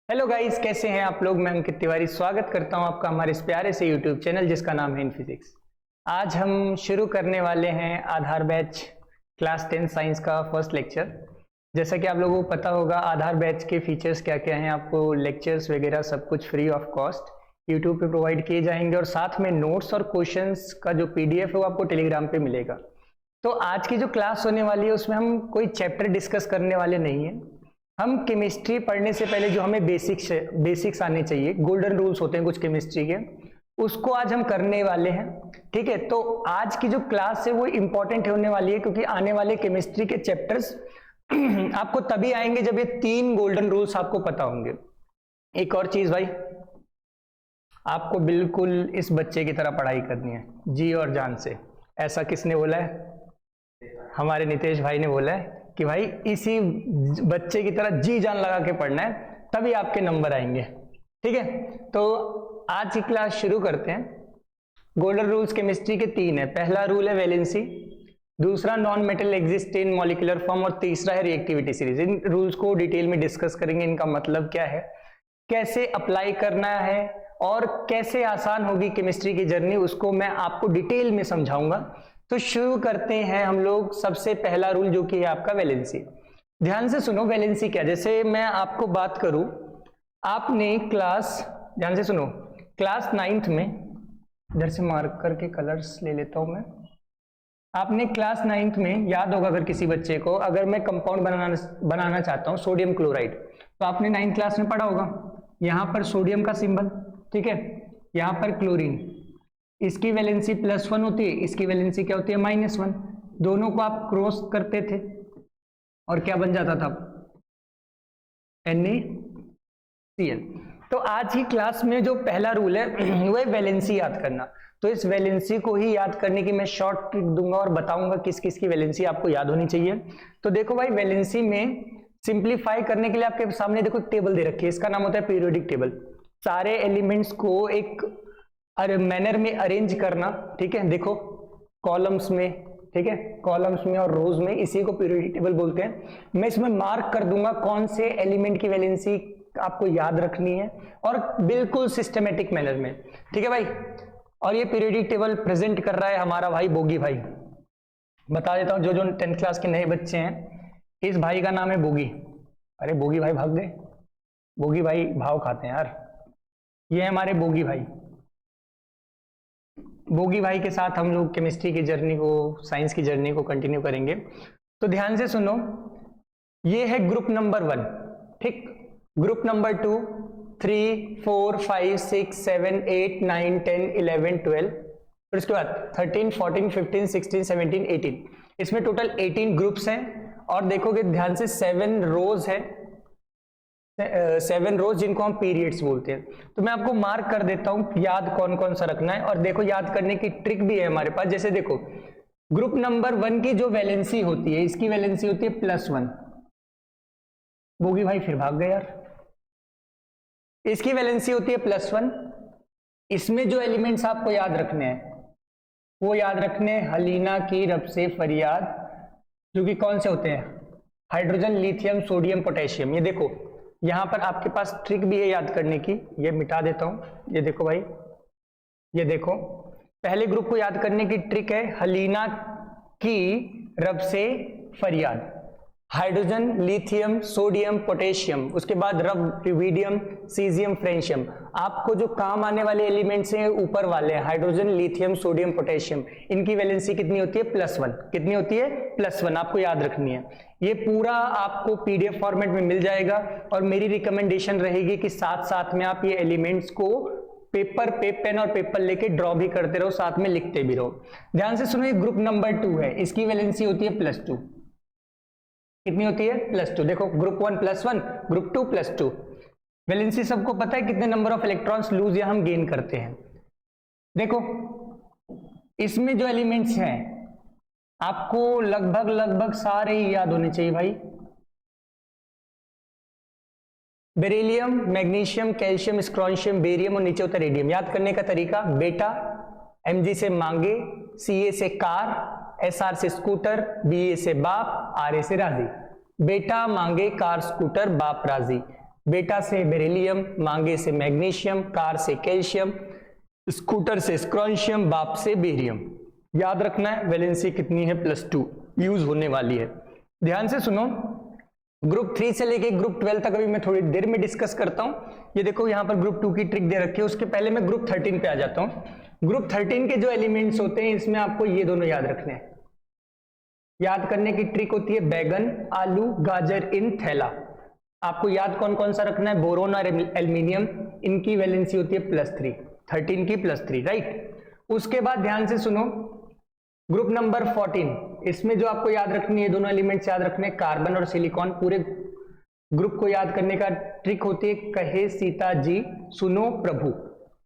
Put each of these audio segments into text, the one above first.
Hello guys, कैसे हैं आप लोग। मैं अंकित तिवारी स्वागत करता हूं आपका हमारे इस प्यारे से यूट्यूब चैनल जिसका नाम है इन फिजिक्स। आज हम शुरू करने वाले हैं आधार बैच क्लास 10 साइंस का फर्स्ट लेक्चर। जैसा कि आप लोगों को पता होगा आधार बैच के फीचर्स क्या क्या हैं, आपको लेक्चर्स वगैरह सब कुछ फ्री ऑफ कॉस्ट यूट्यूब पे प्रोवाइड किए जाएंगे और साथ में नोट्स और क्वेश्चंस का जो पीडीएफ है वो आपको टेलीग्राम पे मिलेगा। तो आज की जो क्लास होने वाली है उसमें हम कोई चैप्टर डिस्कस करने वाले नहीं है। हम केमिस्ट्री पढ़ने से पहले जो हमें बेसिक्स आने चाहिए, गोल्डन रूल्स होते हैं कुछ केमिस्ट्री के, उसको आज हम करने वाले हैं। ठीक है, तो आज की जो क्लास है वो इंपॉर्टेंट होने वाली है क्योंकि आने वाले केमिस्ट्री के चैप्टर्स आपको तभी आएंगे जब ये 3 गोल्डन रूल्स आपको पता होंगे। एक और चीज भाई, आपको बिल्कुल इस बच्चे की तरह पढ़ाई करनी है, जी और जान से। ऐसा किसने बोला है? हमारे नितेश भाई ने बोला है कि भाई इसी बच्चे की तरह जी जान लगा के पढ़ना है, तभी आपके नंबर आएंगे। ठीक है, तो आज की क्लास शुरू करते हैं। गोल्डन रूल्स केमिस्ट्री के 3 है। पहला रूल है वैलेंसी, दूसरा non metal exist in molecular form और तीसरा है रिएक्टिविटी सीरीज। इन रूल्स को डिटेल में डिस्कस करेंगे, इनका मतलब क्या है, कैसे अप्लाई करना है और कैसे आसान होगी केमिस्ट्री की जर्नी, उसको मैं आपको डिटेल में समझाऊंगा। तो शुरू करते हैं हम लोग। सबसे पहला रूल जो कि है आपका वैलेंसी। ध्यान से सुनो, वैलेंसी क्या, जैसे मैं आपको बात करूं, आपने क्लास, ध्यान से सुनो, क्लास 9th में, इधर से मार्कर के कलर्स ले लेता हूं मैं। आपने क्लास 9th में याद होगा, अगर किसी बच्चे को, अगर मैं कंपाउंड बनाना चाहता हूं सोडियम क्लोराइड, तो आपने 9th क्लास में पढ़ा होगा। यहां पर सोडियम का सिंबल, ठीक है, यहां पर क्लोरीन, इसकी वैलेंसी +1 होती है, इसकी वैलेंसी क्या होती है, -1। दोनों को आप क्रॉस करते थे और क्या बन जाता था, NaCl। तो आज की क्लास में जो पहला रूल है वो है वैलेंसी याद करना। तो इस वैलेंसी को ही याद करने की मैं शॉर्ट ट्रिक दूंगा और बताऊंगा किस किस की वैलेंसी आपको याद होनी चाहिए। तो देखो भाई, वैलेंसी में सिंप्लीफाई करने के लिए आपके सामने देखो टेबल दे रखी है, इसका नाम होता है पीरियोडिक टेबल। सारे एलिमेंट्स को एक मैनर में अरेंज करना, ठीक है, देखो कॉलम्स में, ठीक है, कॉलम्स में और रोज में, इसी को पीरियोडिक टेबल बोलते हैं। मैं इसमें मार्क कर दूंगा कौन से एलिमेंट की वैलेंसी आपको याद रखनी है और बिल्कुल सिस्टमेटिक मैनर में, ठीक है भाई। और ये पीरियोडिक टेबल प्रेजेंट कर रहा है हमारा भाई बोगी भाई। बता देता हूं, जो जो 10th क्लास के नए बच्चे हैं, इस भाई का नाम है बोगी। अरे बोगी भाई भाग गए, बोगी भाई भाव खाते हैं यार। ये हमारे बोगी भाई। बोगी भाई के साथ हम लोग केमिस्ट्री की जर्नी को, साइंस की जर्नी को कंटिन्यू करेंगे। तो ध्यान से सुनो, ये है ग्रुप नंबर 1, ठीक। ग्रुप नंबर 2, 3, 4, 5, 6, 7, 8, 9, 10, 11, 12, फिर उसके बाद 13, 14, 15, 16, 17, 18। इसमें टोटल 18 ग्रुप्स हैं और देखोगे ध्यान से 7 रोज है, 7 रोज जिनको हम पीरियड्स बोलते हैं। तो मैं आपको मार्क कर देता हूं याद कौन कौन सा रखना है। और देखो याद करने की ट्रिक भी है हमारे पास। जैसे देखो, ग्रुप नंबर 1 की जो वैलेंसी होती है, इसकी वैलेंसी होती है +1। बोगी भाई फिर भाग गए यार। इसकी वैलेंसी होती है +1। इसमें जो एलिमेंट्स आपको याद रखने हैं वो याद रखने हैं हलीना की रब से फरियाद, जो कि कौन से होते हैं, हाइड्रोजन, लिथियम, सोडियम, पोटेशियम। ये देखो यहां पर आपके पास ट्रिक भी है याद करने की, ये मिटा देता हूं। ये देखो भाई, ये देखो, पहले ग्रुप को याद करने की ट्रिक है हलीना की रब से फरियाद, हाइड्रोजन, लिथियम, सोडियम, पोटेशियम, उसके बाद रब, iridium, सीजियम, फ्रेंशियम। आपको जो काम आने वाले एलिमेंट्स हैं ऊपर वाले हैं, हाइड्रोजन, लिथियम, सोडियम, पोटेशियम, इनकी वैलेंसी कितनी होती है, +1। कितनी होती है, +1, आपको याद रखनी है। ये पूरा आपको पीडीएफ फॉर्मेट में मिल जाएगा और मेरी रिकमेंडेशन रहेगी कि साथ साथ में आप ये एलिमेंट्स को पेन और पेपर लेके ड्रॉ भी करते रहो, साथ में लिखते भी रहो। ध्यान से सुनो, ये ग्रुप नंबर 2 है, इसकी वैलेंसी होती है +2। कितनी होती है, +2। देखो ग्रुप 1 +1, ग्रुप 2 +2। वैलेंसी सबको पता है कितने नंबर ऑफ इलेक्ट्रॉन्स लूज या हम गेन करते हैं। देखो इसमें जो एलिमेंट्स हैं आपको लगभग सारे ही याद होने चाहिए भाई। बेरिलियम, मैग्नीशियम, कैल्शियम, स्क्रॉन्शियम, बेरियम और नीचे होता है रेडियम। याद करने का तरीका, बेटा Mg से मांगे, Ca से कार, Sr से स्कूटर, Ba से बाप, Ra से राजी। बेटा मांगे कार स्कूटर बाप राजी। बेटा से बेरिलियम, मांगे से मैग्नीशियम, कार से कैल्शियम, स्कूटर से स्क्रॉन्शियम, बाप से बेरियम। याद रखना है वैलेंसी कितनी है, +2 यूज होने वाली है। ध्यान से सुनो, ग्रुप 3 से लेके ग्रुप 12 तक अभी मैं थोड़ी देर में डिस्कस करता हूं। ये देखो यहां पर ग्रुप 2 की ट्रिक दे रखी है, उसके पहले मैं ग्रुप 13 पे आ जाता हूं। ग्रुप 13 के जो एलिमेंट्स होते हैं इसमें आपको ये दोनों याद रखने हैं। याद करने की ट्रिक होती है बैगन, आलू, गाजर इन थैला। आपको याद कौन कौन सा रखना है, बोरोन और एल्यूमिनियम, इनकी वैलेंसी होती है +3, 13 की +3, राइट। उसके बाद ध्यान से सुनो, ग्रुप नंबर 14, इसमें जो आपको याद रखनी है, दोनों एलिमेंट्स याद रखने, कार्बन और सिलिकॉन। पूरे ग्रुप को याद करने का ट्रिक होती है कहे सीता जी सुनो प्रभु,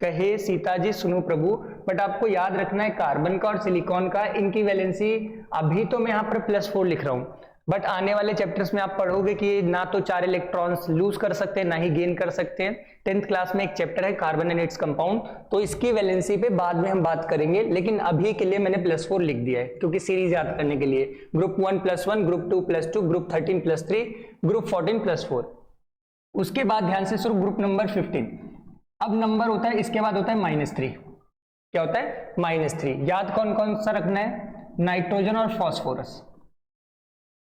कहे सीता जी सुनो प्रभु। बट आपको याद रखना है कार्बन का और सिलिकॉन का, इनकी वैलेंसी अभी तो मैं यहाँ पर +4 लिख रहा हूं, बट आने वाले चैप्टर्स में आप पढ़ोगे कि ना तो 4 इलेक्ट्रॉन्स लूज कर सकते हैं ना ही गेन कर सकते हैं। 10th क्लास में एक चैप्टर है कार्बन एंड इट्स कंपाउंड, तो इसकी वैलेंसी पे बाद में हम बात करेंगे, लेकिन अभी के लिए मैंने +4 लिख दिया है क्योंकि सीरीज याद करने के लिए। Group 1 +1, group 2 +2, group 13 +3, group 14 +4। उसके बाद ध्यान से सुनो, ग्रुप नंबर 15। अब नंबर होता है, इसके बाद होता है -3। क्या होता है, -3। याद कौन कौन सा रखना है, नाइट्रोजन और फास्फोरस।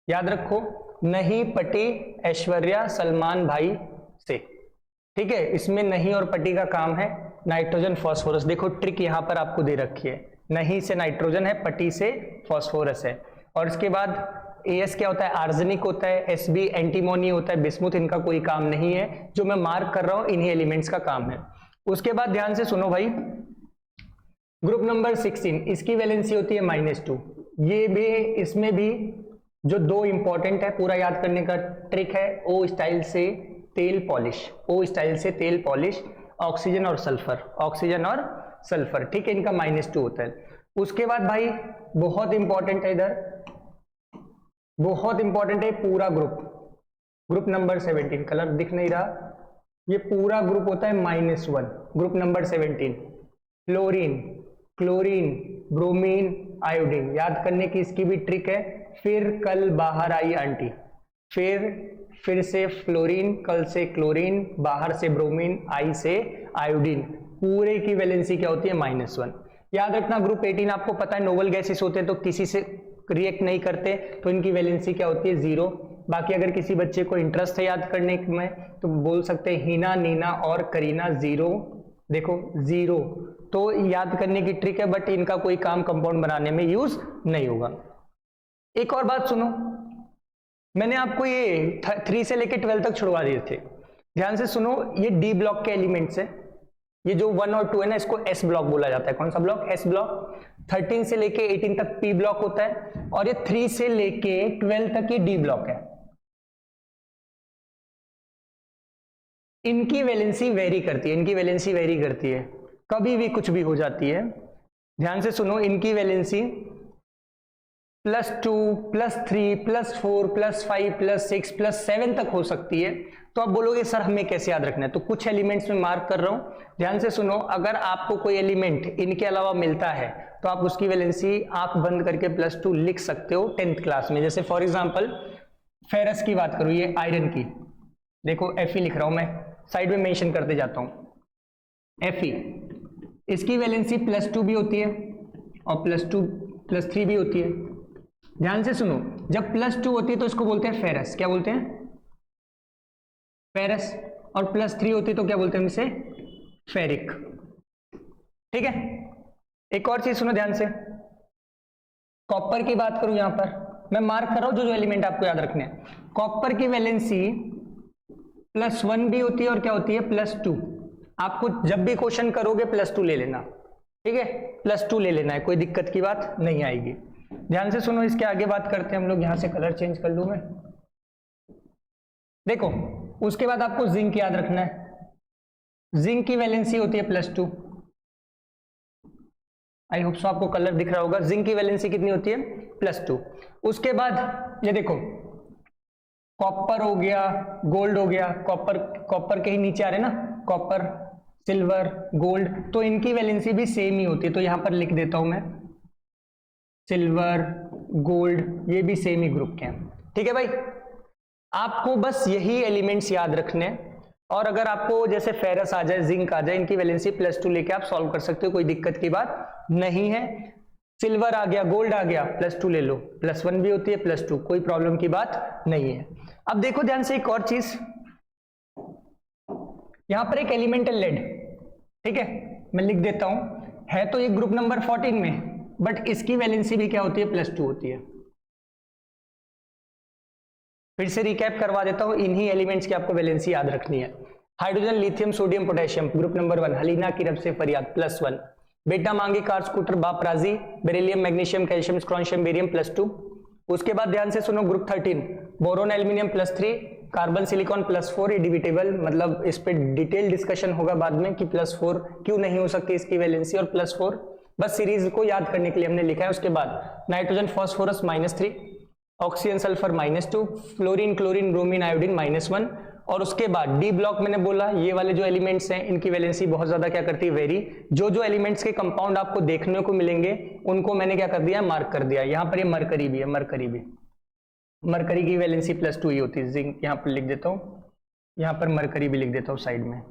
याद रखो, नहीं पटी ऐश्वर्या सलमान भाई से, ठीक है। इसमें नहीं और पटी का काम है, नाइट्रोजन फास्फोरस। देखो ट्रिक यहां पर आपको दे रखी है, नहीं से नाइट्रोजन है, पटी से फास्फोरस है। और इसके बाद AS क्या होता है, आर्सेनिक होता है, SB एंटीमोनी होता है, बिस्मुथ इनका कोई काम नहीं है। जो मैं मार्क कर रहा हूं इन्हीं एलिमेंट्स का काम है। उसके बाद ध्यान से सुनो भाई, ग्रुप नंबर 16, इसकी वैलेंसी होती है -2। ये भी, इसमें भी जो 2 इंपॉर्टेंट है, पूरा याद करने का ट्रिक है, O स्टाइल से तेल पॉलिश, O स्टाइल से तेल पॉलिश, ऑक्सीजन और सल्फर, ऑक्सीजन और सल्फर, ठीक है, इनका -2 होता है। उसके बाद भाई बहुत इंपॉर्टेंट है, इधर बहुत इंपॉर्टेंट है पूरा ग्रुप, ग्रुप नंबर 17, कलर दिख नहीं रहा, ये पूरा ग्रुप होता है -1। Group number 17, fluorine, chlorine, bromine, iodine. याद करने की इसकी भी ट्रिक है, फिर कल बाहर आई आंटी, फिर से फ्लोरीन, कल से क्लोरीन, बाहर से ब्रोमीन, आई से आयोडीन। पूरे की वैलेंसी क्या होती है, -1। याद रखना ग्रुप 18 आपको पता है नोबल गैसेस होते हैं तो किसी से रिएक्ट नहीं करते, तो इनकी वैलेंसी क्या होती है, 0। बाकी अगर किसी बच्चे को इंटरेस्ट है याद करने में तो बोल सकते हैं हीना, नीना और करीना 0, देखो 0। तो याद करने की ट्रिक है, बट इनका कोई काम कंपाउंड बनाने में यूज नहीं होगा। एक और बात सुनो, मैंने आपको ये 3 से लेकर 12 तक छुड़वा दिए थे। ध्यान से सुनो, ये D ब्लॉक के एलिमेंट्स है, ये जो 1 और 2 है ना, इसको S ब्लॉक बोला जाता है। कौन सा ब्लॉक, S ब्लॉक। 13 से लेके 18 तक P ब्लॉक होता है, और ये 3 से लेके 12 तक ये D ब्लॉक है। इनकी वैलेंसी वेरी करती है, इनकी वैलेंसी वेरी करती है, कभी भी कुछ भी हो जाती है। ध्यान से सुनो, इनकी वैलेंसी +2, +3, +4, +5, +6, +7 तक हो सकती है। तो आप बोलोगे सर हमें कैसे याद रखना है, तो कुछ एलिमेंट्स में मार्क कर रहा हूं। ध्यान से सुनो, अगर आपको कोई एलिमेंट इनके अलावा मिलता है तो आप उसकी वैलेंसी आंख बंद करके +2 लिख सकते हो 10th क्लास में। जैसे फॉर एग्जांपल फेरस की बात करूं, ये आयरन की, देखो Fe लिख रहा हूं मैं, साइड में मेंशन करते जाता हूं। Fe, इसकी वैलेंसी +2 भी होती है और +3 भी होती है। ध्यान से सुनो, जब +2 होती है तो इसको बोलते हैं फेरस, क्या बोलते हैं, फेरस। और +3 होती है तो क्या बोलते हैं इसे, फेरिक, ठीक है। एक और चीज सुनो ध्यान से, कॉपर की बात करूं, यहां पर मैं मार्क कर रहा हूं जो एलिमेंट आपको याद रखने हैं। कॉपर की वैलेंसी +1 भी होती है और क्या होती है, +2। आपको जब भी क्वेश्चन करोगे +2 ले लेना, ठीक है, +2 ले लेना है, कोई दिक्कत की बात नहीं आएगी। ध्यान से सुनो, इसके आगे बात करते हैं हम लोग। यहां से कलर चेंज कर लूं मैं, देखो। उसके बाद आपको जिंक याद रखना है, जिंक की वैलेंसी होती है +2। आई होप सो आपको कलर दिख रहा होगा, जिंक की वैलेंसी कितनी होती है, +2। उसके बाद ये देखो, कॉपर हो गया, गोल्ड हो गया, कॉपर के ही नीचे आ रहे ना, कॉपर, सिल्वर, गोल्ड, तो इनकी वैलेंसी भी सेम ही होती है। तो यहां पर लिख देता हूं मैं, सिल्वर, गोल्ड, ये भी सेम ही ग्रुप के हैं, ठीक है भाई। आपको बस यही एलिमेंट्स याद रखने हैं। और अगर आपको जैसे फेरस आ जाए, जिंक आ जाए, इनकी वैलेंसी +2 लेके आप सॉल्व कर सकते हो, कोई दिक्कत की बात नहीं है। सिल्वर आ गया, गोल्ड आ गया, +2 ले लो, +1 भी होती है, +2, कोई प्रॉब्लम की बात नहीं है। अब देखो ध्यान से एक और चीज, यहां पर एक एलिमेंटल लेड, ठीक है, मैं लिख देता हूं, है तो ये ग्रुप नंबर 14 में, बट इसकी वैलेंसी भी क्या होती है, +2 होती है। फिर से रिकैप करवा देता हूं, इन्हीं एलिमेंट्स की आपको वैलेंसी याद रखनी है। Hydrogen, lithium, sodium, potassium, group number 1, हलीना की रब से फरियाद, +1। बेटा मांगी, कार, स्कूटर, बाप राजी, beryllium, magnesium, calcium, strontium, barium, +2। उसके बाद ध्यान से सुनो, group 13, boron, aluminium, +3, carbon, silicon, +4। ये डिविटेबल, मतलब इस पे डिटेल डिस्कशन होगा बाद में कि +4 क्यों नहीं हो सकती इसकी वैलेंसी, और +4 बस सीरीज को याद करने के लिए हमने लिखा है। उसके बाद nitrogen, phosphorus, -3, oxygen, sulphur, -2, fluorine, chlorine, bromine, iodine, -1। और उसके बाद डी ब्लॉक मैंने बोला, ये वाले जो एलिमेंट्स हैं इनकी वैलेंसी बहुत ज्यादा क्या करती है, वेरी। जो जो एलिमेंट्स के कंपाउंड आपको देखने को मिलेंगे उनको मैंने क्या कर दिया, मार्क कर दिया। यहां पर ये मरकरी भी है, मरकरी की वैलेंसी +2 ही होती है। जिंक यहां पर लिख देता हूं, यहां पर मरकरी भी लिख देता हूं साइड में,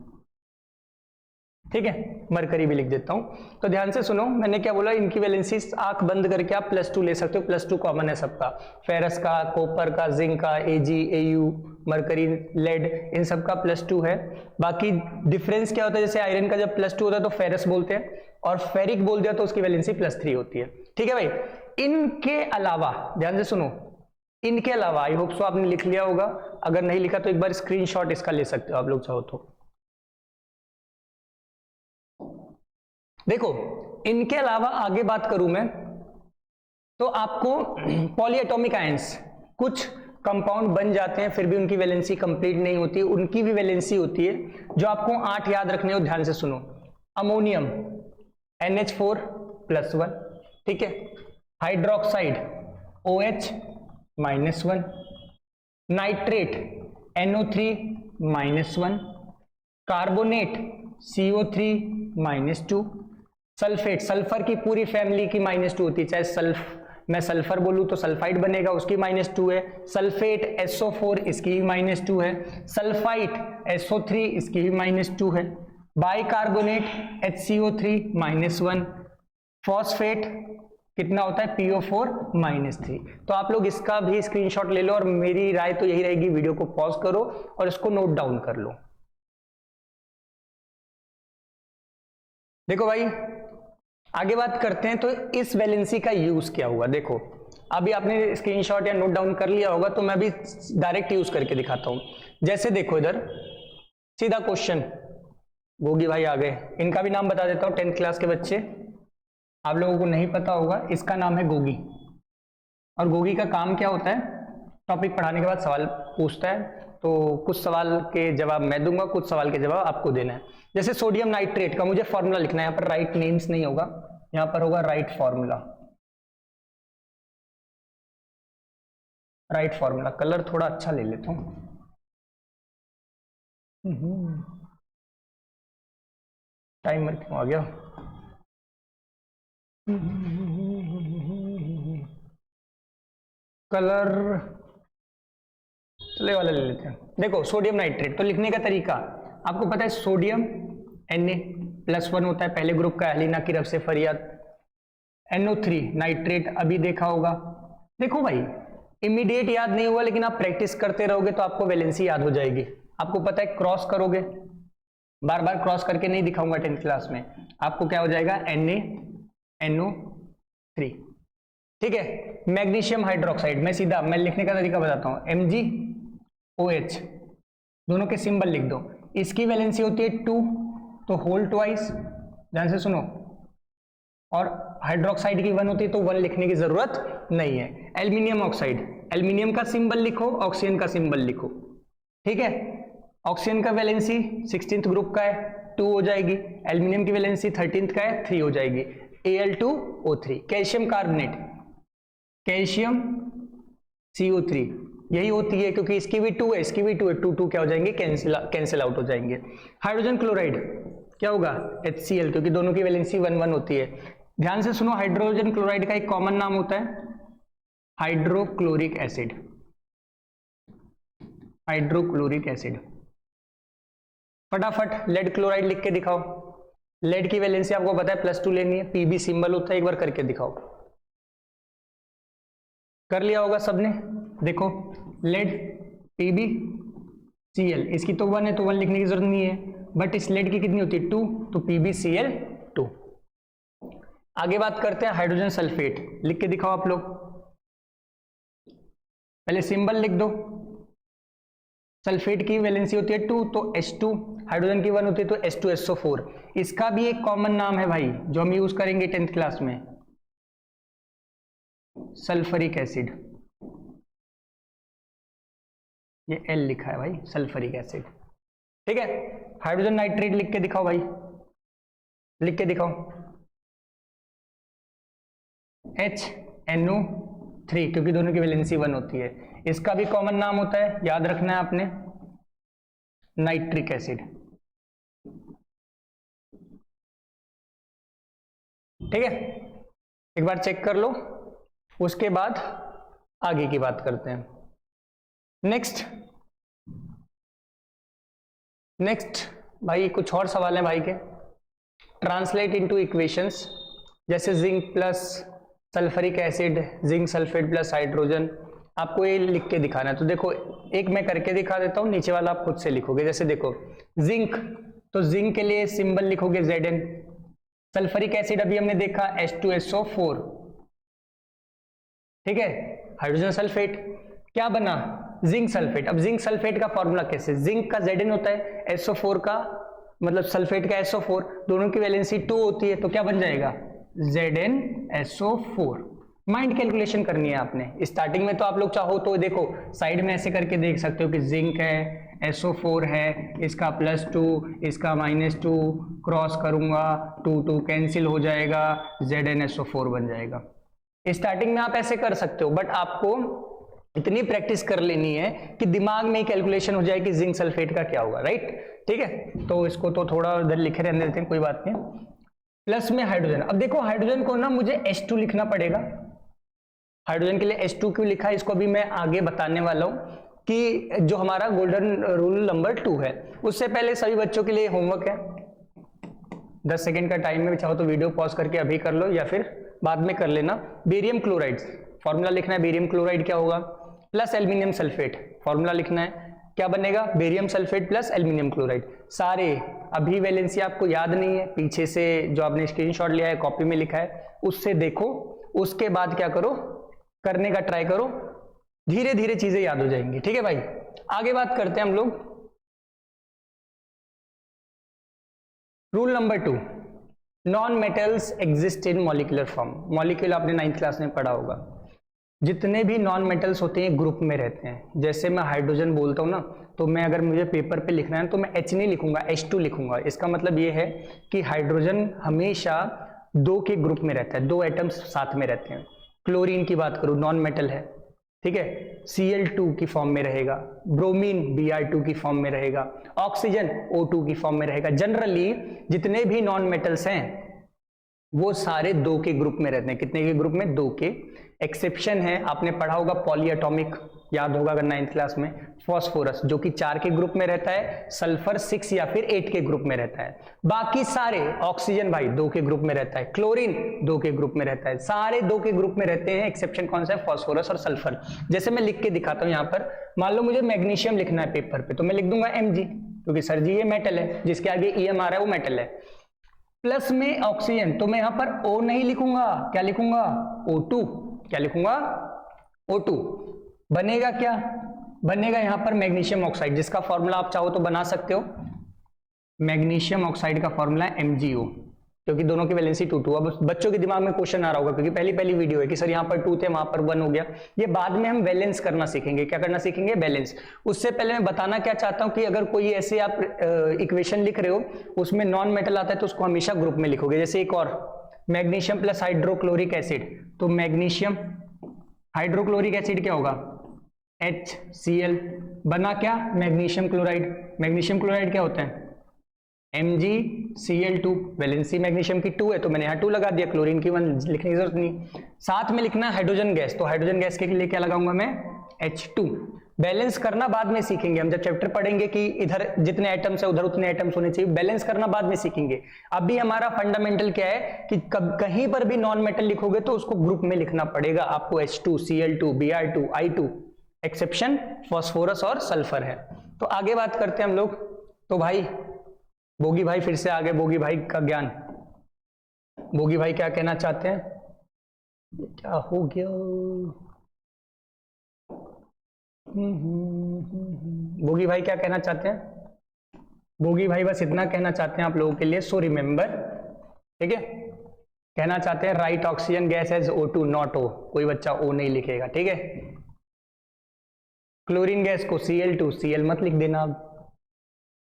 ठीक है, मरकरी भी लिख देता हूं। तो ध्यान से सुनो, मैंने क्या बोला, इनकी वैलेंसी आंख बंद करके आप +2 ले सकते हो, +2 कॉमन है सबका, फेरस का, कॉपर का, जिंक का, Ag, Au, मरकरी, लेड, इन सब का +2 है। बाकी डिफरेंस क्या होता है, जैसे आयरन का जब +2 होता है तो फेरस बोलते हैं, और फेरिक बोल दिया तो उसकी वैलेंसी +3 होती है, ठीक है भाई। इनके अलावा ध्यान से सुनो, इनके अलावा आई होप सो आपने लिख लिया होगा, अगर नहीं लिखा तो एक बार स्क्रीनशॉट इसका ले सकते हो आप लोग चाहो तो। देखो इनके अलावा आगे बात करूं मैं तो आपको पॉलीएटॉमिक आयंस, कुछ कंपाउंड बन जाते हैं फिर भी उनकी वैलेंसी कंप्लीट नहीं होती, उनकी भी वैलेंसी होती है, जो आपको 8 याद रखने हो। ध्यान से सुनो, अमोनियम NH4+1, ठीक है, hydroxide OH -1, nitrate NO3-1, carbonate CO3 -2, sulphate, sulphur की पूरी फैमिली की -2 होती है, चाहे मैं सल्फर बोलूं तो सल्फाइड बनेगा, उसकी -2 है, सल्फेट SO4 इसकी भी -2 है, सल्फाइट SO3 इसकी भी -2 है, बाइकार्बोनेट HCO3 -1, फॉस्फेट कितना होता है, PO4 -3। तो आप लोग इसका भी स्क्रीनशॉट ले लो, और मेरी राय तो यही रहेगी, वीडियो को पॉज करो और इसको नोट डाउन कर लो। देखो भाई आगे बात करते हैं, तो इस वैलेंसी का यूज क्या हुआ। देखो अभी आपने स्क्रीनशॉट या नोट डाउन कर लिया होगा, तो मैं भी डायरेक्ट यूज करके दिखाता हूं। जैसे देखो इधर सीधा क्वेश्चन, गोगी भाई आ गए, इनका भी नाम बता देता हूं, 10th क्लास के बच्चे, आप लोगों को नहीं पता होगा, इसका नाम है गोगी। और गोगी का काम क्या होता है, टॉपिक पढ़ाने के बाद सवाल पूछता है, तो कुछ सवाल के जवाब मैं दूंगा, कुछ सवाल के जवाब आपको देना है। जैसे सोडियम नाइट्रेट का मुझे फॉर्मूला लिखना है, यहाँ पर राइट नेम्स नहीं होगा, यहाँ पर होगा right formula. Right formula, colour थोड़ा अच्छा ले लेता हूं, टाइमर क्यों आ गया, कलर चले वाला ले लेते हैं। देखो सोडियम नाइट्रेट, तो लिखने का तरीका आपको पता है, सोडियम Na+1 होता है, पहले ग्रुप का, एलिना की रफ से फरियाद, NO3 नाइट्रेट अभी देखा होगा। देखो भाई इमीडिएट याद नहीं हुआ, लेकिन आप प्रैक्टिस करते रहोगे तो आपको वैलेंसी याद हो जाएगी। आपको पता है क्रॉस करोगे, बार बार क्रॉस करके नहीं दिखाऊंगा 10th क्लास में, आपको क्या हो जाएगा, NaNO3, ठीक है। मैग्नीशियम हाइड्रोक्साइड, मैं लिखने का तरीका बताता हूं, MgOH, दोनों के सिंबल लिख दो, इसकी वैलेंसी होती है 2, तो होल ट्वाइस, ध्यान से सुनो, और हाइड्रोक्साइड की 1 होती है तो 1 लिखने की जरूरत नहीं है। एल्यूमिनियम ऑक्साइड, एल्यूमिनियम का सिंबल लिखो, ऑक्सीजन का सिंबल लिखो, ठीक है। ऑक्सीजन का वैलेंसी 16th ग्रुप का है, 2 हो जाएगी, एल्यूमिनियम की वैलेंसी 13th का है, 3 हो जाएगी, Al2O3। Calcium carbonate, calcium CO3, यही होती है, क्योंकि इसकी भी 2 है, इसकी भी 2 है, 2 क्या हो जाएंगे, कैंसिल आउट हो जाएंगे। हाइड्रोजन क्लोराइड क्या होगा, HCl, क्योंकि दोनों की वैलेंसी 1 होती है। ध्यान से सुनो, हाइड्रोजन क्लोराइड का एक कॉमन नाम होता है हाइड्रोक्लोरिक एसिड, हाइड्रोक्लोरिक एसिड, फटाफट लेड क्लोराइड लिख के दिखाओ। लेड की वैलेंसी आपको पता है +2 लेनी है, पीबी सिंबल होता है, एक बार करके दिखाओ। कर लिया होगा सबने। देखो लेड पीबी Cl, इसकी तो 1 है तो 1 लिखने की जरूरत नहीं है, बट इस लेड की कितनी होती है 2, तो PbCl2। आगे बात करते हैं हाइड्रोजन सल्फेट, लिख के दिखाओ आप लोग। पहले सिंबल लिख दो। सल्फेट की वैलेंसी होती है 2, तो H2, हाइड्रोजन की 1 होती है तो H2SO4। इसका भी एक कॉमन नाम है भाई जो हम यूज करेंगे 10th क्लास में, सल्फरिक एसिड। ये L लिखा है भाई, सल्फरिक एसिड, ठीक है। हाइड्रोजन नाइट्रेट लिख के दिखाओ भाई, लिख के दिखाओ। HNO3, क्योंकि दोनों की वैलेंसी 1 होती है। इसका भी कॉमन नाम होता है, याद रखना है आपने, नाइट्रिक एसिड, ठीक है। एक बार चेक कर लो, उसके बाद आगे की बात करते हैं। नेक्स्ट भाई कुछ और सवाल है भाई के। ट्रांसलेट इनटू इक्वेशंस, जैसे zinc plus sulphuric acid, zinc sulphate plus hydrogen, आपको ये लिख के दिखाना है। तो देखो एक मैं करके दिखा देता हूं, नीचे वाला आप खुद से लिखोगे। जैसे देखो जिंक, तो जिंक के लिए सिंबल लिखोगे Zn। सल्फरिक एसिड अभी हमने देखा H2SO4, ठीक है। हाइड्रोजन सल्फेट क्या बना, जिंक सल्फेट। अब जिंक सल्फेट का फॉर्मूला कैसे, जिंक का Zn होता है, SO4 का मतलब सल्फेट का SO4, दोनों की वैलेंसी 2 होती है, तो क्या बन जाएगा ZnSO4। माइंड कैलकुलेशन करनी है आपने। स्टार्टिंग में तो आप लोग चाहो तो देखो साइड में ऐसे करके देख सकते हो कि जिंक है, SO4 है, इसका +2, इसका -2, क्रॉस करूंगा 2 कैंसिल हो जाएगा, ZnSO4 बन जाएगा। स्टार्टिंग में आप ऐसे कर सकते हो, बट आपको इतनी प्रैक्टिस कर लेनी है कि दिमाग में कैलकुलेशन हो जाए कि जिंक सल्फेट का क्या होगा, राइट, ठीक है। तो इसको तो थोड़ा इधर लिखे रहने देते हैं, कोई बात नहीं। प्लस में हाइड्रोजन, अब देखो हाइड्रोजन को ना मुझे H2 लिखना पड़ेगा। हाइड्रोजन के लिए H2 क्यों लिखा है, इसको भी मैं आगे बताने वाला हूं कि जो हमारा गोल्डन रूल नंबर 2 है। उससे पहले सभी बच्चों के लिए होमवर्क है, 10 सेकेंड का टाइम में, चाहो तो वीडियो पॉज करके अभी कर लो या फिर बाद में कर लेना। बेरियम क्लोराइड फॉर्मूला लिखना है, बेरियम क्लोराइड क्या होगा, प्लस एल्यूमिनियम सल्फेट फॉर्मूला लिखना है, क्या बनेगा, barium sulphate plus aluminium chloride. सारे अभी वैलेंसी आपको याद नहीं है, पीछे से जो आपने स्क्रीनशॉट लिया है कॉपी में लिखा है उससे देखो, उसके बाद क्या करो, करने का ट्राई करो, धीरे धीरे चीजें याद हो जाएंगी, ठीक है भाई। आगे बात करते हैं हम लोग rule number 2, non metals exist in molecular form. Molecule आपने 9th क्लास में पढ़ा होगा। जितने भी नॉन मेटल्स होते हैं ग्रुप में रहते हैं। जैसे मैं हाइड्रोजन बोलता हूं ना, तो मैं अगर मुझे पेपर पे लिखना है तो मैं H नहीं लिखूंगा, H2 लिखूंगा। इसका मतलब ये है कि हाइड्रोजन हमेशा 2 के ग्रुप में रहता है, 2 एटम्स साथ में रहते हैं। क्लोरीन की बात करूं, नॉन मेटल है, ठीक है, Cl2 की फॉर्म में रहेगा, ब्रोमीन Br2 की फॉर्म में रहेगा, ऑक्सीजन O2 की फॉर्म में रहेगा। जनरली जितने भी नॉन मेटल्स हैं वो सारे 2 के ग्रुप में रहते हैं। कितने के ग्रुप में, 2 के। एक्सेप्शन है, आपने पढ़ा होगा पॉलीएटॉमिक, याद होगा अगर 9th क्लास में, फॉस्फोरस जो कि 4 के ग्रुप में रहता है, सल्फर 6 या फिर 8 के ग्रुप में रहता है। बाकी सारे, ऑक्सीजन भाई 2 के ग्रुप में रहता है, क्लोरीन 2 के ग्रुप में रहता है, सारे 2 के ग्रुप में रहते हैं। एक्सेप्शन कौन सा है, फॉस्फोरस और सल्फर। जैसे मैं लिख के दिखाता हूं यहाँ पर, मान लो मुझे मैग्नीशियम लिखना है पेपर पे, तो मैं लिख दूंगा Mg, क्योंकि सर जी ये मेटल है, जिसके आगे Em आ रहा है वो मेटल है। प्लस में ऑक्सीजन, तो मैं यहां पर O नहीं लिखूंगा, क्या लिखूंगा, O2, क्या लिखूंगा, O2। बनेगा क्या, बनेगा यहां पर मैग्नीशियम ऑक्साइड, जिसका फॉर्मूला आप चाहो तो बना सकते हो। मैग्नीशियम ऑक्साइड का फॉर्मूला है MgO, क्योंकि दोनों की वैलेंसी 2 अब बच्चों के दिमाग में क्वेश्चन आ रहा होगा, क्योंकि पहली वीडियो है कि सर यहाँ पर 2 थे, वहां पर 1 हो गया। ये बाद में हम बैलेंस करना सीखेंगे। क्या करना सीखेंगे, बैलेंस। उससे पहले मैं बताना क्या चाहता हूं कि अगर कोई ऐसे आप इक्वेशन लिख रहे हो, उसमें नॉन मेटल आता है तो उसको हमेशा ग्रुप में लिखोगे। जैसे एक और, मैग्नीशियम प्लस हाइड्रोक्लोरिक एसिड, तो मैग्नीशियम हाइड्रोक्लोरिक एसिड क्या होगा, HCl, बना क्या, मैग्नीशियम क्लोराइड। मैग्नीशियम क्लोराइड क्या होता है, MgCl2। वैलेंसी मैग्नीशियम की 2 है तो मैंने यहाँ 2 लगा दिया, क्लोरीन की 1 लिखने की जरूरत नहीं। साथ में लिखना है हाइड्रोजन गैस, तो हाइड्रोजन गैस के लिए क्या लगाऊंगा मैं, H2। बैलेंस करना बाद में सीखेंगे हम, जब चैप्टर पढ़ेंगे कि इधर जितने आइटम्स है उधर उतने आइटम्स होने चाहिए, बैलेंस करना बाद में सीखेंगे। अभी हमारा फंडामेंटल क्या है कि कहीं पर भी नॉन मेटल लिखोगे तो उसको ग्रुप में लिखना पड़ेगा आपको, H2, Cl2, Br2, I2, exception phosphorus और सल्फर है। तो आगे बात करते हैं हम लोग। तो भाई बोगी भाई फिर से आगे, बोगी भाई का ज्ञान, बोगी भाई क्या कहना चाहते हैं? क्या हो गया? बोगी भाई क्या कहना चाहते हैं? बोगी भाई बस इतना कहना चाहते हैं आप लोगों के लिए, सो रिमेंबर, ठीक है, कहना चाहते हैं right oxygen gas as O2 not O, कोई बच्चा O नहीं लिखेगा, ठीक है। क्लोरीन गैस को Cl2, Cl मत लिख देना।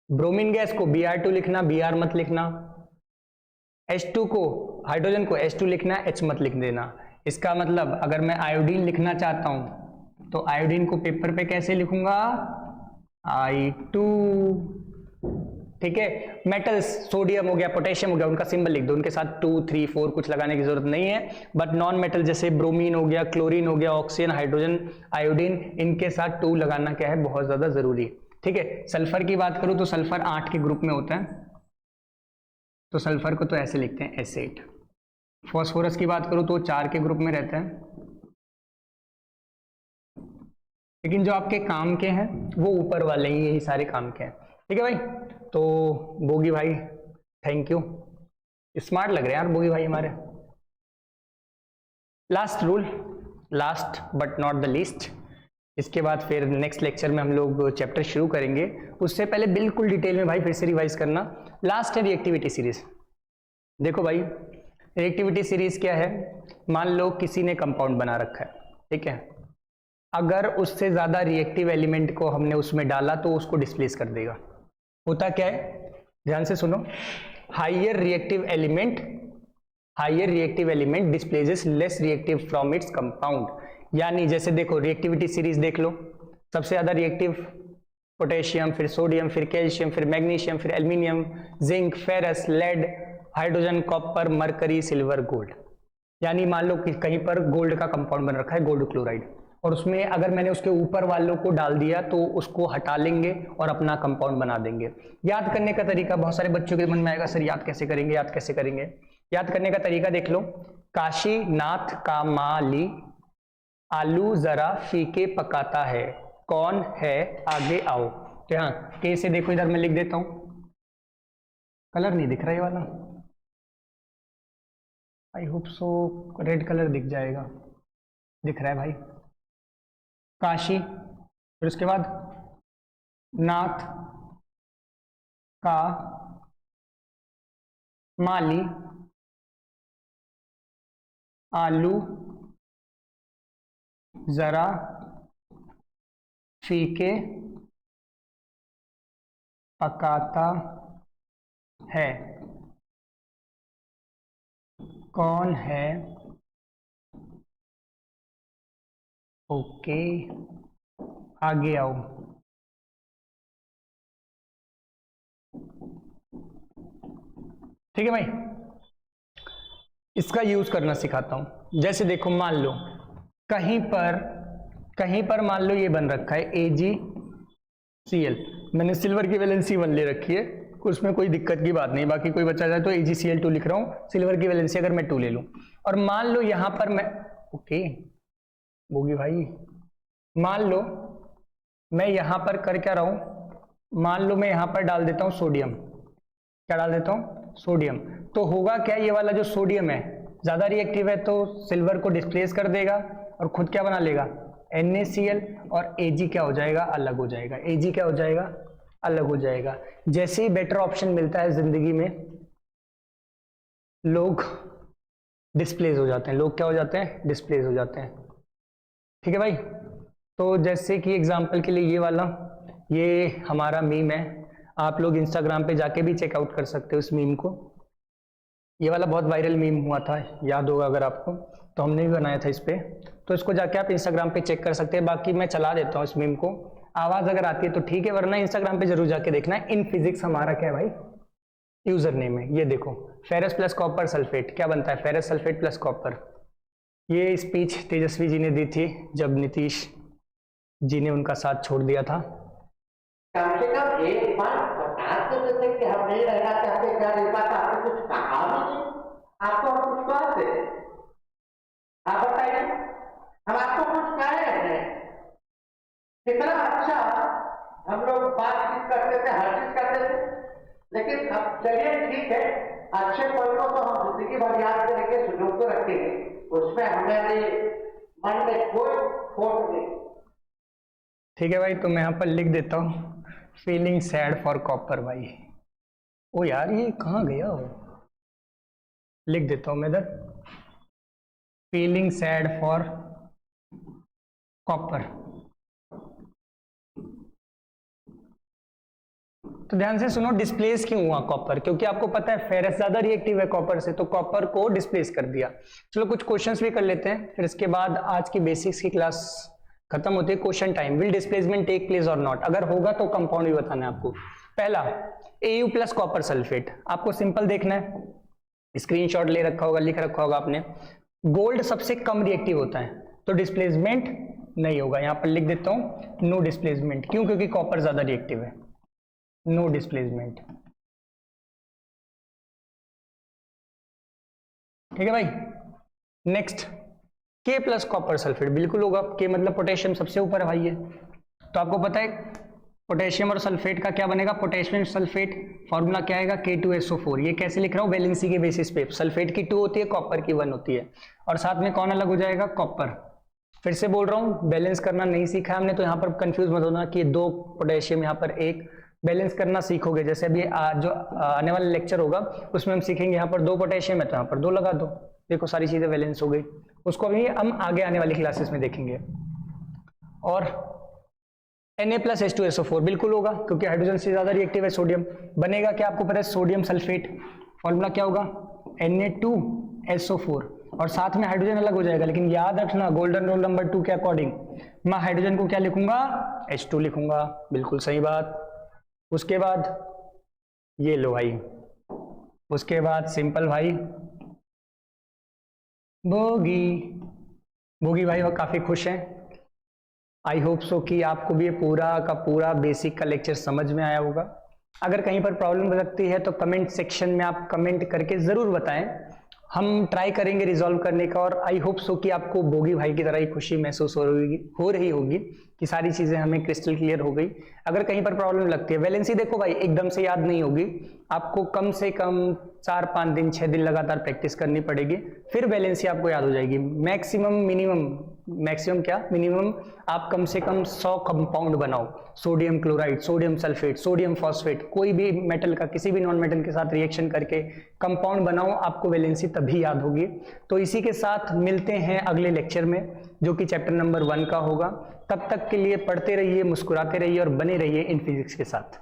ब्रोमीन गैस को Br2 लिखना, Br मत लिखना। H2 को, हाइड्रोजन को H2 लिखना, H मत लिख देना। इसका मतलब अगर मैं आयोडीन लिखना चाहता हूं तो आयोडीन को पेपर पे कैसे लिखूंगा? I2, ठीक है। मेटल्स, सोडियम हो गया, पोटेशियम हो गया, उनका सिंबल लिख दो, उनके साथ 2, 3, 4 कुछ लगाने की जरूरत नहीं है। बट नॉन मेटल जैसे ब्रोमीन हो गया, क्लोरीन हो गया, ऑक्सीजन, हाइड्रोजन, आयोडीन, इनके साथ 2 लगाना क्या है, बहुत ज्यादा जरूरी, ठीक है। सल्फर की बात करूं तो सल्फर 8 के ग्रुप में होता है, तो सल्फर को तो ऐसे लिखते हैं S8। फॉस्फोरस की बात करूं तो 4 के ग्रुप में रहता है, लेकिन जो आपके काम के हैं वो ऊपर वाले ही, यही सारे काम के हैं, ठीक है भाई। तो बोगी भाई थैंक यू, स्मार्ट लग रहे हैं यार बोगी भाई हमारे। Last rule, last but not the least, इसके बाद फिर नेक्स्ट लेक्चर में हम लोग चैप्टर शुरू करेंगे। उससे पहले बिल्कुल डिटेल में भाई फिर से रिवाइज करना। लास्ट है रिएक्टिविटी सीरीज। देखो भाई रिएक्टिविटी सीरीज क्या है, मान लो किसी ने कंपाउंड बना रखा है, ठीक है, अगर उससे ज्यादा रिएक्टिव एलिमेंट को हमने उसमें डाला तो उसको डिस्प्लेस कर देगा। होता क्या है, ध्यान से सुनो, higher reactive element displaces less reactive from its compound. यानी जैसे देखो रिएक्टिविटी सीरीज देख लो, सबसे ज्यादा रिएक्टिव पोटेशियम, फिर सोडियम, फिर कैल्शियम, फिर मैग्नीशियम, फिर aluminium, zinc, ferrous, lead, hydrogen, copper, mercury, silver, gold. यानी मान लो कि कहीं पर गोल्ड का कंपाउंड बन रखा है, गोल्ड क्लोराइड, और उसमें अगर मैंने उसके ऊपर वालों को डाल दिया तो उसको हटा लेंगे और अपना कंपाउंड बना देंगे। याद करने का तरीका बहुत सारे बच्चों के मन में आएगा, सर याद कैसे करेंगे, याद कैसे करेंगे? याद करने का तरीका देख लो, काशी नाथ का माली आलू जरा फीके पकाता है, कौन है आगे आओ। तो यहाँ के से देखो, इधर मैं लिख देता हूं, कलर नहीं दिख रहा ये वाला, I hope so red colour दिख जाएगा, दिख रहा है भाई। काशी, फिर उसके बाद नाथ का माली आलू जरा फीके पकाता है, कौन है ओके आगे आओ। ठीक है भाई, इसका यूज करना सिखाता हूं। जैसे देखो मान लो कहीं पर मान लो ये बन रखा है AgCl, मैंने सिल्वर की वैलेंसी 1 ले रखी है, उसमें कोई दिक्कत की बात नहीं। बाकी कोई बच्चा जाए तो AgCl2 लिख रहा हूं, सिल्वर की वैलेंसी अगर मैं 2 ले लूं, और मान लो यहां पर मैं ओके बोगी भाई, मान लो मैं यहां पर कर क्या रहा हूं, मान लो मैं यहां पर डाल देता हूं सोडियम, क्या डाल देता हूं, सोडियम। तो होगा क्या, ये वाला जो सोडियम है ज्यादा रिएक्टिव है तो सिल्वर को डिस्प्लेस कर देगा और खुद क्या बना लेगा, NaCl, और Ag क्या हो जाएगा, अलग हो जाएगा। Ag क्या हो जाएगा, अलग हो जाएगा। जैसे ही बेटर ऑप्शन मिलता है जिंदगी में लोग डिस्प्लेस हो जाते हैं, लोग क्या हो जाते हैं, डिस्प्लेस हो जाते हैं। ठीक है भाई, तो जैसे कि एग्जांपल के लिए ये वाला, ये हमारा मीम है, आप लोग इंस्टाग्राम पे जाके भी चेकआउट कर सकते हो इस मीम को। ये वाला बहुत वायरल मीम हुआ था, याद होगा अगर आपको, तो हमने भी बनाया था इस पे, तो इसको जाके आप इंस्टाग्राम पे चेक कर सकते हैं। बाकी मैं चला देता हूँ इस मीम को, आवाज अगर आती है तो ठीक है, वरना इंस्टाग्राम पे जरूर जाके देखना है। इन फिजिक्स हमारा क्या है भाई, यूजर नेम है। ये देखो फेरस प्लस कॉपर सल्फेट, क्या बनता है, फेरस सल्फेट प्लस कॉपर। ये स्पीच तेजस्वी जी ने दी थी जब नीतीश जिन्हें उनका साथ छोड़ दिया था। कम से कम एक बार बता तो देते कि हम नहीं रहना चाहते, क्या इस बात आपने कुछ कहा नहीं? आपको हम कुछ कहते, आप बताइए, हम आपको कुछ कहे हैं? कितना अच्छा हम लोग बातचीत करते थे, हर चीज करते थे, लेकिन अब चलिए ठीक है, अच्छे पल को तो हम जिंदगी भर याद करेंगे, सुजोग तो रखेंगे, उसमें हमारे मन में कोई खोट नहीं। ठीक है भाई, तो मैं यहाँ पर लिख देता हूँ फीलिंग सैड फॉर कॉपर भाई। ओ यार ये कहाँ गया हो, लिख देता हूँ मैं इधर फीलिंग सैड फॉर कॉपर। तो ध्यान से सुनो, डिस्प्लेस क्यों हुआ कॉपर? क्योंकि आपको पता है फेरस ज्यादा रिएक्टिव है कॉपर से, तो कॉपर को डिस्प्लेस कर दिया। चलो कुछ क्वेश्चंस भी कर लेते हैं, फिर इसके बाद आज की बेसिक्स की क्लास खत्म होती है। Question time, will displacement take place और नॉट? अगर होगा तो कंपाउंड भी बताना है आपको। पहला Au प्लस कॉपर सल्फेट, आपको सिंपल देखना है, स्क्रीनशॉट ले रखा होगा, लिख रखा होगा आपने। गोल्ड सबसे कम रिएक्टिव होता है, तो डिस्प्लेसमेंट नहीं होगा। यहां पर लिख देता हूं नो डिस्प्लेसमेंट। क्यों? क्योंकि कॉपर ज्यादा रिएक्टिव है, नो डिस्प्लेसमेंट। ठीक है भाई। नेक्स्ट के प्लस कॉपर सल्फेट, बिल्कुल होगा। के मतलब पोटेशियम सबसे ऊपर है भाई, ये तो आपको पता है पोटेशियम और सल्फेट का क्या बनेगा, पोटेशियम सल्फेट फॉर्मूला क्या आएगा, K2SO4। ये कैसे लिख रहा हूँ, वैलेंसी के बेसिस पे। सल्फेट की 2 होती है, कॉपर की 1 होती है, और साथ में कौन अलग हो जाएगा, कॉपर। फिर से बोल रहा हूँ, बैलेंस करना नहीं सीखा हमने, तो यहाँ पर कंफ्यूज मत होना कि 2 पोटेशियम यहाँ पर 1। बैलेंस करना सीखोगे, जैसे अभी जो आने वाला लेक्चर होगा उसमें हम सीखेंगे, यहाँ पर 2 पोटेशियम है तो यहाँ पर 2 लगा दो, देखो सारी चीजें बैलेंस हो गई। उसको भी हम आगे आने वाली क्लासेस में देखेंगे। और Na प्लस H2SO4 बिल्कुल होगा, क्योंकि हाइड्रोजन से ज्यादा रिएक्टिव है सोडियम। बनेगा क्या, आपको पता है सोडियम सल्फेट, फॉर्मूला क्या होगा, Na2SO4, और साथ में हाइड्रोजन अलग हो जाएगा। लेकिन याद रखना गोल्डन रूल नंबर 2 के अकॉर्डिंग मैं हाइड्रोजन को क्या लिखूंगा, H2 लिखूंगा, बिल्कुल सही बात। उसके बाद ये लो भाई, उसके बाद सिंपल भाई बोगी, बोगी भाई वो काफी खुश हैं। आई होप सो कि आपको भी ये पूरा का पूरा बेसिक का लेक्चर समझ में आया होगा। अगर कहीं पर प्रॉब्लम लगती है तो कमेंट सेक्शन में आप कमेंट करके जरूर बताएं, हम ट्राई करेंगे रिजॉल्व करने का। और आई होप सो कि आपको बोगी भाई की तरह ही खुशी महसूस हो रही होगी कि सारी चीजें हमें क्रिस्टल क्लियर हो गई। अगर कहीं पर प्रॉब्लम लगती है, वैलेंसी देखो भाई एकदम से याद नहीं होगी, आपको कम से कम 4-5 दिन 6 दिन लगातार प्रैक्टिस करनी पड़ेगी, फिर वैलेंसी आपको याद हो जाएगी। मैक्सिमम क्या मिनिमम आप कम से कम 100 कंपाउंड बनाओ, sodium chloride, sodium sulphate, sodium phosphate, कोई भी मेटल का किसी भी नॉन मेटल के साथ रिएक्शन करके कंपाउंड बनाओ, आपको वैलेंसी तभी याद होगी। तो इसी के साथ मिलते हैं अगले लेक्चर में, जो कि चैप्टर नंबर 1 का होगा। तब तक के लिए पढ़ते रहिए, मुस्कुराते रहिए और बने रहिए इन फिजिक्स के साथ।